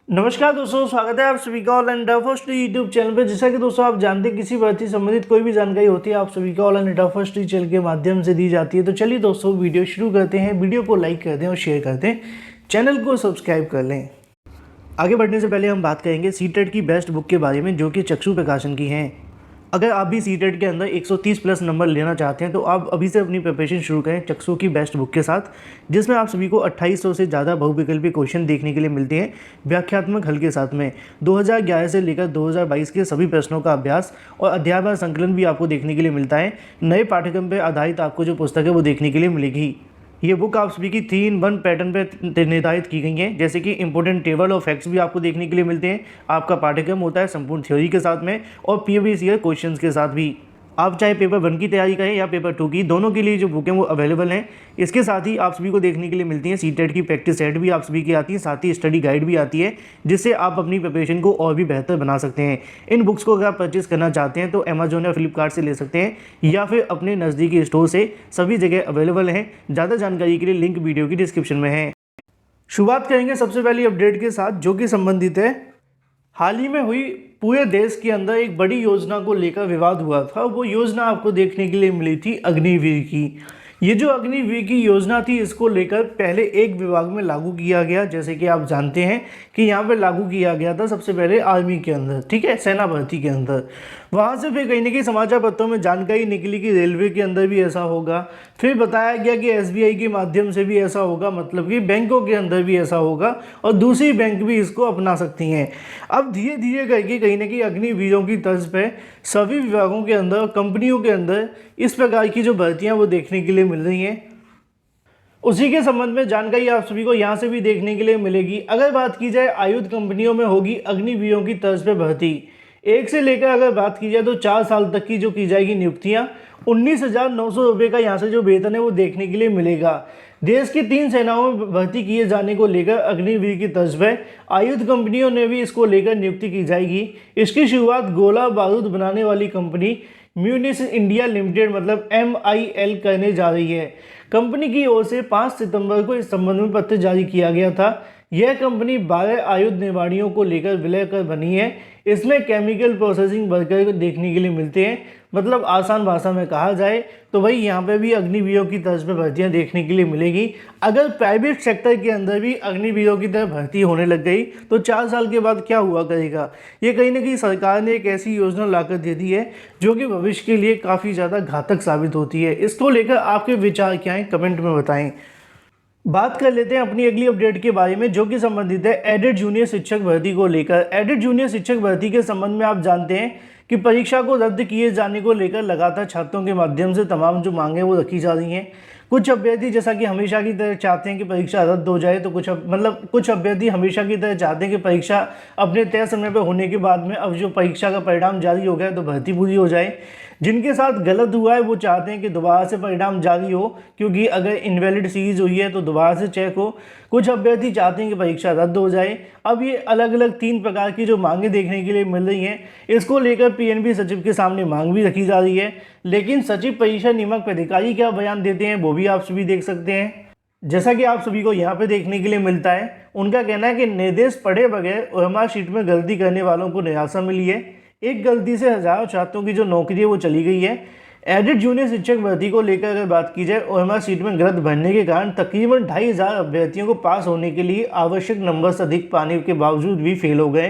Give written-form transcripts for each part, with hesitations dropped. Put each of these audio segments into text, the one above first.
नमस्कार दोस्तों, स्वागत है आप सभी का online India first YouTube channel पे। जैसा कि दोस्तों आप जानते हैं, किसी भर्ती संबंधित कोई भी जानकारी होती है आप सभी का ऑनलाइन इंडिया फर्स्ट चैनल के माध्यम से दी जाती है। तो चलिए दोस्तों, वीडियो शुरू करते हैं। वीडियो को लाइक कर दें और शेयर कर दें, चैनल को सब्सक्राइब कर लें। आगे बढ़ने से पहले हम बात करेंगे सीटेट की बेस्ट बुक के बारे में, जो कि चक्षु प्रकाशन की हैं। अगर आप भी सीटेट के अंदर 130 प्लस नंबर लेना चाहते हैं तो आप अभी से अपनी प्रिपरेशन शुरू करें चक्षु की बेस्ट बुक के साथ, जिसमें आप सभी को 2800 से ज़्यादा बहुविकल्पी क्वेश्चन देखने के लिए मिलते हैं व्याख्यात्मक हल के साथ में। 2011 से लेकर 2022 के सभी प्रश्नों का अभ्यास और अध्यापन संकलन भी आपको देखने के लिए मिलता है। नए पाठ्यक्रम पर आधारित आपको जो पुस्तक है वो देखने के लिए मिलेगी। ये बुक आप सभी की 3-in-1 पैटर्न पे निर्धारित की गई है, जैसे कि इंपॉर्टेंट टेबल और फैक्ट्स भी आपको देखने के लिए मिलते हैं। आपका पाठ्यक्रम होता है संपूर्ण थ्योरी के साथ में और प्रीवियस ईयर क्वेश्चंस के साथ भी। आप चाहे पेपर 1 की तैयारी करें या पेपर 2 की, दोनों के लिए जो बुक है वो अवेलेबल हैं। इसके साथ ही आप सभी को देखने के लिए मिलती है सीटेट की प्रैक्टिस सेट भी आप सभी की आती है, साथ ही स्टडी गाइड भी आती है, जिससे आप अपनी प्रिपरेशन को और भी बेहतर बना सकते हैं। इन बुक्स को अगर आप परचेज करना चाहते हैं तो अमेजोन या फ्लिपकार्ट से ले सकते हैं, या फिर अपने नज़दीकी स्टोर से, सभी जगह अवेलेबल हैं। ज़्यादा जानकारी के लिए लिंक वीडियो की डिस्क्रिप्शन में है। शुरुआत करेंगे सबसे पहली अपडेट के साथ, जो कि संबंधित है हाल ही में हुई पूरे देश के अंदर एक बड़ी योजना को लेकर विवाद हुआ था। वो योजना आपको देखने के लिए मिली थी अग्निवीर की। ये जो अग्निवीर की योजना थी, इसको लेकर पहले एक विभाग में लागू किया गया, जैसे कि आप जानते हैं कि यहाँ पे लागू किया गया था सबसे पहले आर्मी के अंदर, ठीक है, सेना भर्ती के अंदर। वहाँ से फिर कहीं ना कहीं समाचार पत्रों में जानकारी निकली कि रेलवे के अंदर भी ऐसा होगा। फिर बताया गया कि एसबीआई के माध्यम से भी ऐसा होगा, मतलब कि बैंकों के अंदर भी ऐसा होगा और दूसरी बैंक भी इसको अपना सकती हैं। अब धीरे धीरे करके कहीं ना कहीं अग्निवीरों की तर्ज पर सभी विभागों के अंदर और कंपनियों के अंदर इस प्रकार की जो भर्तियाँ वो देखने के लिए मिल रही हैं। उसी के संबंध में जानकारी आप सभी को यहाँ से भी देखने के लिए मिलेगी। अगर बात की जाए आयुध कंपनियों में होगी अग्निवीरों की तर्ज पर भर्ती। 1 से लेकर अगर बात की जाए तो 4 साल तक की जो की जाएगी नियुक्तियाँ, 19,900 रुपये का यहाँ से जो वेतन है वो देखने के लिए मिलेगा। देश की 3 सेनाओं में भर्ती किए जाने को लेकर अग्निवीर की तर्ज पर आयुध कंपनियों ने भी इसको लेकर नियुक्ति की जाएगी। इसकी शुरुआत गोला बारूद बनाने वाली कंपनी म्यूनिस इंडिया लिमिटेड मतलब MIL करने जा रही है। कंपनी की ओर से 5 सितंबर को इस संबंध में पत्र जारी किया गया था। यह कंपनी 12 आयुध निर्माणियों को लेकर विलय कर बनी है। इसमें केमिकल प्रोसेसिंग वर्कर देखने के लिए मिलते हैं। मतलब आसान भाषा में कहा जाए तो भाई यहाँ पे भी अग्निवीरों की तर्ज पर भर्तियाँ देखने के लिए मिलेगी। अगर प्राइवेट सेक्टर के अंदर भी अग्निवीरों की तरह भर्ती होने लग गई तो 4 साल के बाद क्या हुआ करेगा। ये कहीं ना कहीं सरकार ने एक ऐसी योजना लाकर दे दी है जो कि भविष्य के लिए काफ़ी ज़्यादा घातक साबित होती है। इसको लेकर आपके विचार क्या हैं, कमेंट में बताएं। बात कर लेते हैं अपनी अगली अपडेट के बारे में, जो कि संबंधित है एडेड जूनियर शिक्षक भर्ती को लेकर। एडेड जूनियर शिक्षक भर्ती के संबंध में आप जानते हैं कि परीक्षा को रद्द किए जाने को लेकर लगातार छात्रों के माध्यम से तमाम जो मांगे वो रखी जा रही हैं। कुछ अभ्यर्थी जैसा कि हमेशा की तरह चाहते हैं कि परीक्षा रद्द हो जाए, तो कुछ अभ्यर्थी हमेशा की तरह चाहते हैं कि परीक्षा अपने तय समय पर होने के बाद में अब जो परीक्षा का परिणाम जारी हो गया तो भर्ती पूरी हो जाए। जिनके साथ गलत हुआ है वो चाहते हैं कि दोबारा से परिणाम जारी हो, क्योंकि अगर इनवैलिड सीरीज हुई है तो दोबारा से चेक हो। कुछ अभ्यर्थी चाहते हैं कि परीक्षा रद्द हो जाए। अब ये अलग अलग 3 प्रकार की जो मांगे देखने के लिए मिल रही हैं, इसको लेकर PNB सचिव के सामने मांग भी रखी जा रही है। लेकिन सचिव परीक्षा नियामक अधिकारी क्या बयान देते हैं वो भी आप सभी देख सकते हैं। जैसा कि आप सभी को यहाँ पे देखने के लिए मिलता है, उनका कहना है कि निर्देश पढ़े बगैर OMR शीट में गलती करने वालों को निराशा मिली है। एक गलती से हजारों छात्रों की जो नौकरी है वो चली गई है। एडेड जूनियर शिक्षक भर्ती को लेकर अगर बात की जाए, OMR शीट में गलत भरने के कारण तकरीबन 2,500 अभ्यर्थियों को पास होने के लिए आवश्यक नंबर से अधिक पाने के बावजूद भी फेल हो गए।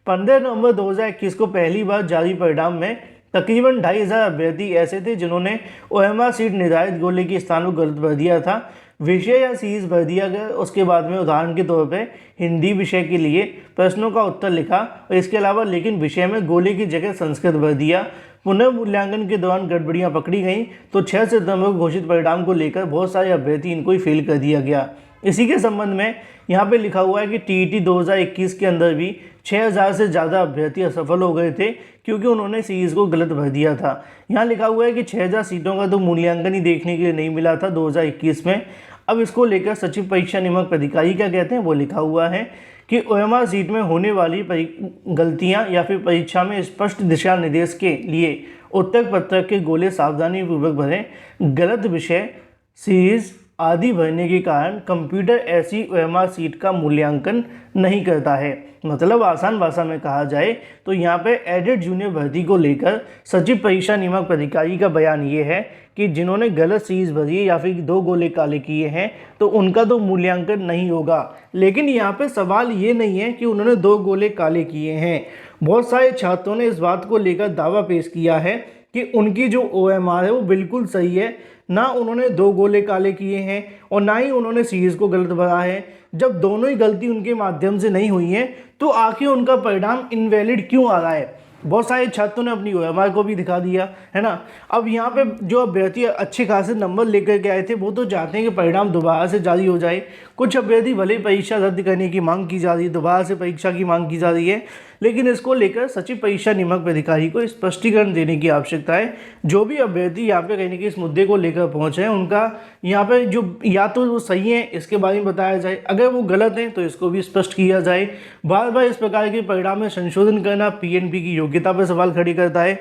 15 नवंबर 2021 को पहली बार जारी परिणाम में तकरीबन 2,500 अभ्यर्थी ऐसे थे जिन्होंने OMR शीट निर्धारित गोले के स्थान को गलत भर दिया था। विषय या सीरीज भर दिया गया। उसके बाद में उदाहरण के तौर पे हिंदी विषय के लिए प्रश्नों का उत्तर लिखा और इसके अलावा लेकिन विषय में गोले की जगह संस्कृत भर दिया। पुनर्मूल्यांकन के दौरान गड़बड़ियां पकड़ी गईं तो 6 सितंबर को घोषित परिणाम को लेकर बहुत सारे अभ्यर्थी इनको ही फेल कर दिया गया। इसी के संबंध में यहाँ पे लिखा हुआ है कि TET 2021 के अंदर भी 6,000 से ज़्यादा अभ्यर्थी असफल हो गए थे, क्योंकि उन्होंने सीरीज को गलत भर दिया था। यहाँ लिखा हुआ है कि 6,000 सीटों का तो मूल्यांकन ही देखने के लिए नहीं मिला था 2021 में। अब इसको लेकर सचिव परीक्षा नियामक अधिकारी क्या कहते हैं वो लिखा हुआ है कि OMR शीट में होने वाली गलतियां या फिर परीक्षा में स्पष्ट दिशा निर्देश के लिए उत्तर पत्रक के गोले सावधानी पूर्वक भरें। गलत विषय, सीरीज, आदि भरने के कारण कंप्यूटर ऐसी OMR सीट का मूल्यांकन नहीं करता है। मतलब आसान भाषा में कहा जाए तो यहाँ पे एडेड जूनियर भर्ती को लेकर सचिव परीक्षा नियामक प्राधिकारी का बयान ये है कि जिन्होंने गलत सीरीज भरी है या फिर 2 गोले काले किए हैं तो उनका तो मूल्यांकन नहीं होगा। लेकिन यहाँ पे सवाल ये नहीं है कि उन्होंने 2 गोले काले किए हैं। बहुत सारे छात्रों ने इस बात को लेकर दावा पेश किया है कि उनकी जो OMR है वो बिल्कुल सही है, ना उन्होंने 2 गोले काले किए हैं और ना ही उन्होंने सीरीज को गलत भरा है। जब दोनों ही गलती उनके माध्यम से नहीं हुई है तो आखिर उनका परिणाम इनवैलिड क्यों आ रहा है। बहुत सारे छात्रों ने अपनी OMR को भी दिखा दिया है ना। अब यहाँ पे जो अभ्यर्थी अच्छे खासे नंबर लेकर के आए थे वो तो चाहते हैं कि परिणाम दोबारा से जारी हो जाए। कुछ अभ्यर्थी भले परीक्षा रद्द करने की मांग की जा रही है, दोबारा से परीक्षा की मांग की जा रही है, लेकिन इसको लेकर सचिव परीक्षा नियामक प्राधिकारी को स्पष्टीकरण देने की आवश्यकता है। जो भी अभ्यर्थी यहाँ पे कहीं ना कहीं इस मुद्दे को लेकर पहुँचे हैं उनका यहाँ पे जो या तो वो सही है इसके बारे में बताया जाए, अगर वो गलत हैं तो इसको भी स्पष्ट किया जाए। बार बार इस प्रकार के परिणाम में संशोधन करना PNP की योग्यता पर सवाल खड़ी करता है,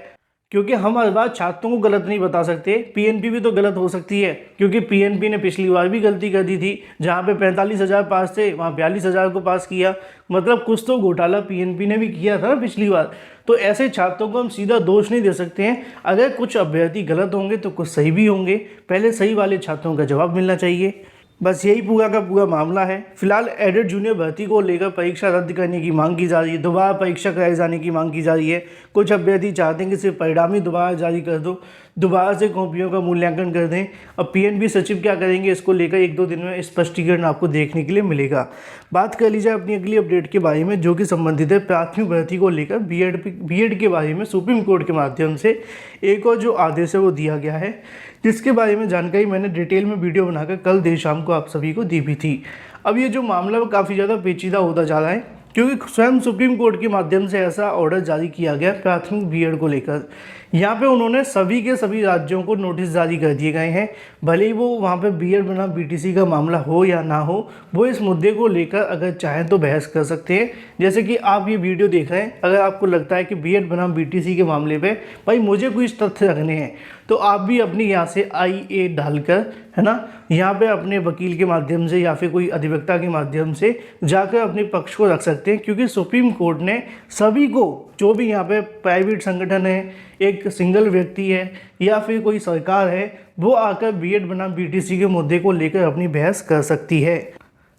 क्योंकि हम हर बार छात्रों को गलत नहीं बता सकते। PNP भी तो गलत हो सकती है, क्योंकि PNP ने पिछली बार भी गलती कर दी थी। जहाँ पे 45,000 पास थे वहाँ 42,000 को पास किया। मतलब कुछ तो घोटाला PNP ने भी किया था ना पिछली बार। तो ऐसे छात्रों को हम सीधा दोष नहीं दे सकते हैं। अगर कुछ अभ्यर्थी गलत होंगे तो कुछ सही भी होंगे। पहले सही वाले छात्रों का जवाब मिलना चाहिए। बस यही पूरा का पूरा मामला है। फिलहाल एडेड जूनियर भर्ती को लेकर परीक्षा रद्द करने की मांग की जा रही है, दोबारा परीक्षा कराए जाने की मांग की जा रही है। कुछ अभ्यर्थी चाहते हैं कि सिर्फ परिणाम ही दोबारा जारी कर दो, दोबारा से कॉपियों का मूल्यांकन कर दें। अब PNP सचिव क्या करेंगे इसको लेकर 1-2 दिन में स्पष्टीकरण आपको देखने के लिए मिलेगा। बात कर लीजिए अपनी अगली अपडेट के बारे में, जो कि संबंधित है प्राथमिक भर्ती को लेकर। बीएड के बारे में सुप्रीम कोर्ट के माध्यम से एक और जो आदेश है वो दिया गया है, जिसके बारे में जानकारी मैंने डिटेल में वीडियो बनाकर कल देर शाम को आप सभी को दी भी थी। अब ये जो मामला वो काफ़ी ज़्यादा पेचीदा होता जा रहा है, क्योंकि स्वयं सुप्रीम कोर्ट के माध्यम से ऐसा ऑर्डर जारी किया गया प्राथमिक बीएड को लेकर। यहाँ पे उन्होंने सभी के सभी राज्यों को नोटिस जारी कर दिए गए हैं, भले ही वो वहाँ पे बीएड बनाम BTC का मामला हो या ना हो, वो इस मुद्दे को लेकर अगर चाहें तो बहस कर सकते हैं। जैसे कि आप ये वीडियो देख रहे हैं, अगर आपको लगता है कि बीएड बनाम BTC के मामले पे भाई मुझे कुछ तथ्य रखने हैं, तो आप भी अपनी यहाँ से IA डालकर, है ना, यहाँ पे अपने वकील के माध्यम से या फिर कोई अधिवक्ता के माध्यम से जाकर अपने पक्ष को रख सकते हैं। क्योंकि सुप्रीम कोर्ट ने सभी को, जो भी यहाँ पे प्राइवेट संगठन है, एक सिंगल व्यक्ति है या फिर कोई सरकार है, वो आकर बीएड बनाम BTC के मुद्दे को लेकर अपनी बहस कर सकती है।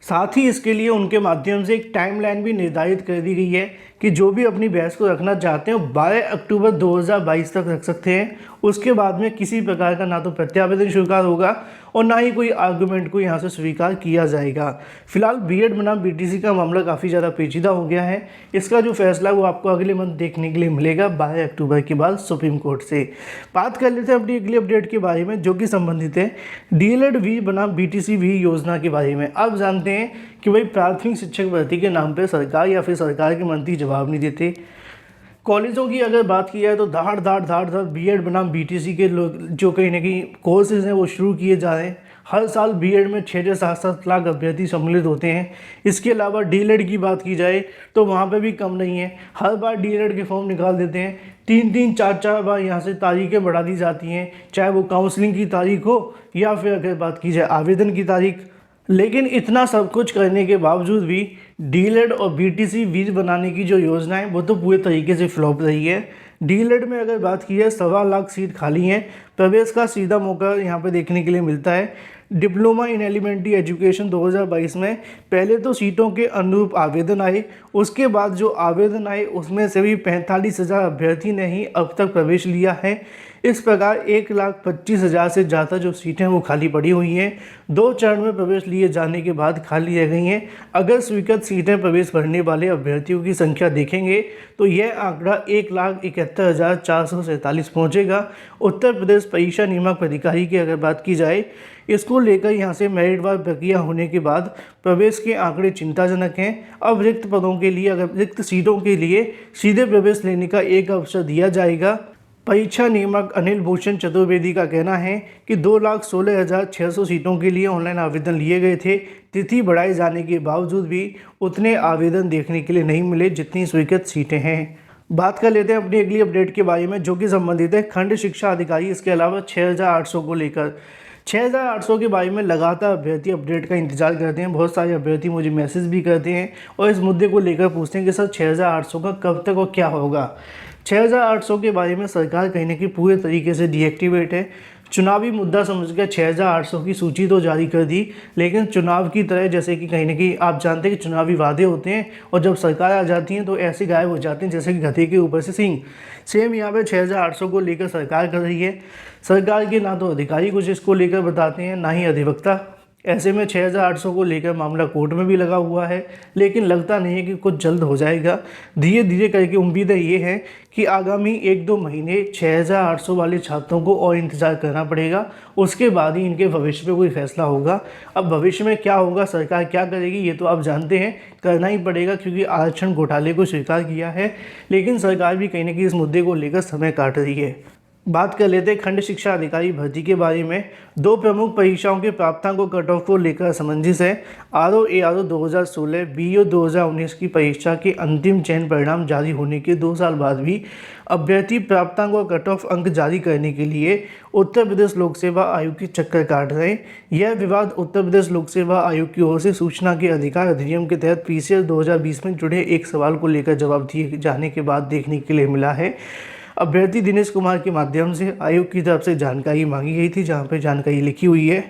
साथ ही इसके लिए उनके माध्यम से एक टाइमलाइन भी निर्धारित कर दी गई है कि जो भी अपनी बहस को रखना चाहते हैं 12 अक्टूबर 2022 तक रख सकते हैं। उसके बाद में किसी प्रकार का ना तो प्रत्यावेदन स्वीकार होगा और ना ही कोई आर्गूमेंट को यहाँ से स्वीकार किया जाएगा। फिलहाल बीएड बनाम BTC का मामला काफ़ी ज़्यादा पेचीदा हो गया है। इसका जो फैसला वो आपको अगले मंथ देखने के लिए मिलेगा 12 अक्टूबर के बाद सुप्रीम कोर्ट से। बात कर लेते हैं अपनी अगली अपडेट के बारे में, जो कि संबंधित है DLED V बनाम BTC V योजना के बारे में। आप जानते हैं कि भाई प्राथमिक शिक्षक भर्ती के नाम पर सरकार या फिर सरकार के मंत्री जवाब नहीं देते। कॉलेजों की अगर बात की जाए तो धाड़ धाड़ बीएड बनाम BTC के लोग जो कहीं ना कहीं कोर्सेज हैं वो शुरू किए जा रहे हैं। हर साल बीएड में 6 से 7 लाख अभ्यर्थी सम्मिलित होते हैं। इसके अलावा DLED की बात की जाए तो वहाँ पे भी कम नहीं है। हर बार DLED के फॉर्म निकाल देते हैं, 3-3, 4-4 बार यहाँ से तारीखें बढ़ा दी जाती हैं, चाहे वो काउंसलिंग की तारीख हो या फिर अगर बात की जाए आवेदन की तारीख। लेकिन इतना सब कुछ करने के बावजूद भी DLED और BTC वीज बनाने की जो योजना है वो तो पूरे तरीके से फ्लॉप रही है। DLED में अगर बात की है 1.25 लाख सीट खाली हैं, प्रवेश का सीधा मौका यहाँ पे देखने के लिए मिलता है। डिप्लोमा इन एलिमेंट्री एजुकेशन 2022 में पहले तो सीटों के अनुरूप आवेदन आए, उसके बाद जो आवेदन आए उसमें से भी 45,000 अभ्यर्थी ने ही अब तक प्रवेश लिया है। इस प्रकार 1,25,000 से ज़्यादा जो सीटें वो खाली पड़ी हुई हैं। 2 चरण में प्रवेश लिए जाने के बाद खाली रह गई हैं। अगर स्वीकृत सीटें प्रवेश भरने वाले अभ्यर्थियों की संख्या देखेंगे तो यह आंकड़ा 1,71,447 पहुँचेगा। उत्तर प्रदेश परीक्षा नियामक प्राधिकारी की अगर बात की जाए, इसको लेकर यहाँ से मेरिटवार प्रक्रिया होने के बाद प्रवेश के आंकड़े चिंताजनक हैं। अब रिक्त पदों के लिए, अगर रिक्त सीटों के लिए सीधे प्रवेश लेने का एक अवसर दिया जाएगा। परीक्षा नियामक अनिल भूषण चतुर्वेदी का कहना है कि 2,16,600 सीटों के लिए ऑनलाइन आवेदन लिए गए थे। तिथि बढ़ाए जाने के बावजूद भी उतने आवेदन देखने के लिए नहीं मिले जितनी स्वीकृत सीटें हैं। बात कर लेते हैं अपनी अगली अपडेट के बारे में, जो कि संबंधित है खंड शिक्षा अधिकारी, इसके अलावा 6,800 को लेकर। 6800 के बारे में लगातार अभ्यर्थी अपडेट का इंतजार करते हैं। बहुत सारे अभ्यर्थी मुझे मैसेज भी करते हैं और इस मुद्दे को लेकर पूछते हैं कि सर 6800 का कब तक और क्या होगा। 6800 के बारे में सरकार कहीं ना कहीं पूरे तरीके से डीएक्टिवेट है। चुनावी मुद्दा समझकर 6800 की सूची तो जारी कर दी, लेकिन चुनाव की तरह जैसे कि कहीं ना कहीं आप जानते हैं कि चुनावी वादे होते हैं और जब सरकार आ जाती है तो ऐसे गायब हो जाते हैं जैसे कि गधे के ऊपर से सींग। सेम यहाँ पे 6800 को लेकर सरकार कर रही है। सरकार के ना तो अधिकारी कुछ इसको लेकर बताते हैं, ना ही अधिवक्ता। ऐसे में 6800 को लेकर मामला कोर्ट में भी लगा हुआ है, लेकिन लगता नहीं है कि कुछ जल्द हो जाएगा। धीरे धीरे करके उम्मीदें ये है कि आगामी 1-2 महीने 6800 वाले छात्रों को और इंतज़ार करना पड़ेगा। उसके बाद ही इनके भविष्य में कोई फैसला होगा। अब भविष्य में क्या होगा, सरकार क्या करेगी, ये तो आप जानते हैं, करना ही पड़ेगा क्योंकि आरक्षण घोटाले को स्वीकार किया है। लेकिन सरकार भी कहीं ना कहीं इस मुद्दे को लेकर समय काट रही है। बात कर लेते हैं खंड शिक्षा अधिकारी भर्ती के बारे में। 2 प्रमुख परीक्षाओं के प्राप्तांक को कट ऑफ को लेकर असमंजस है। RO-ARO 2016 BO 2019 की परीक्षा के अंतिम चयन परिणाम जारी होने के 2 साल बाद भी अभ्यर्थी प्राप्तांक और कट ऑफ अंक जारी करने के लिए उत्तर प्रदेश लोक सेवा आयोग के चक्कर काट रहे हैं। यह विवाद उत्तर प्रदेश लोक सेवा आयोग की ओर से सूचना के अधिकार अधिनियम के तहत PCL 2020 में जुड़े एक सवाल को लेकर जवाब दिए जाने के बाद देखने के लिए मिला है। अभ्यर्थी दिनेश कुमार के माध्यम से आयोग की तरफ से जानकारी मांगी गई थी, जहां पर जानकारी लिखी हुई है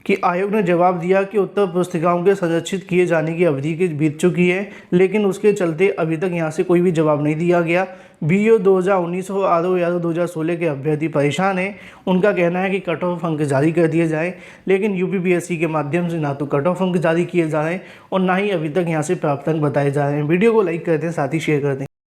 कि आयोग ने जवाब दिया कि उत्तर पुस्तिकाओं के संरक्षित किए जाने की अवधि के बीत चुकी है, लेकिन उसके चलते अभी तक यहां से कोई भी जवाब नहीं दिया गया। BO 2019 और RO-ARO 2016 के अभ्यर्थी परेशान हैं। उनका कहना है कि कट ऑफ अंक जारी कर दिए जाएँ, लेकिन UPPSC के माध्यम से ना तो कट ऑफ अंक जारी किए जा रहे हैं और ना ही अभी तक यहाँ से प्राप्तांक बताए जा रहे हैं। वीडियो को लाइक करते हैं, साथ ही शेयर करते हैं।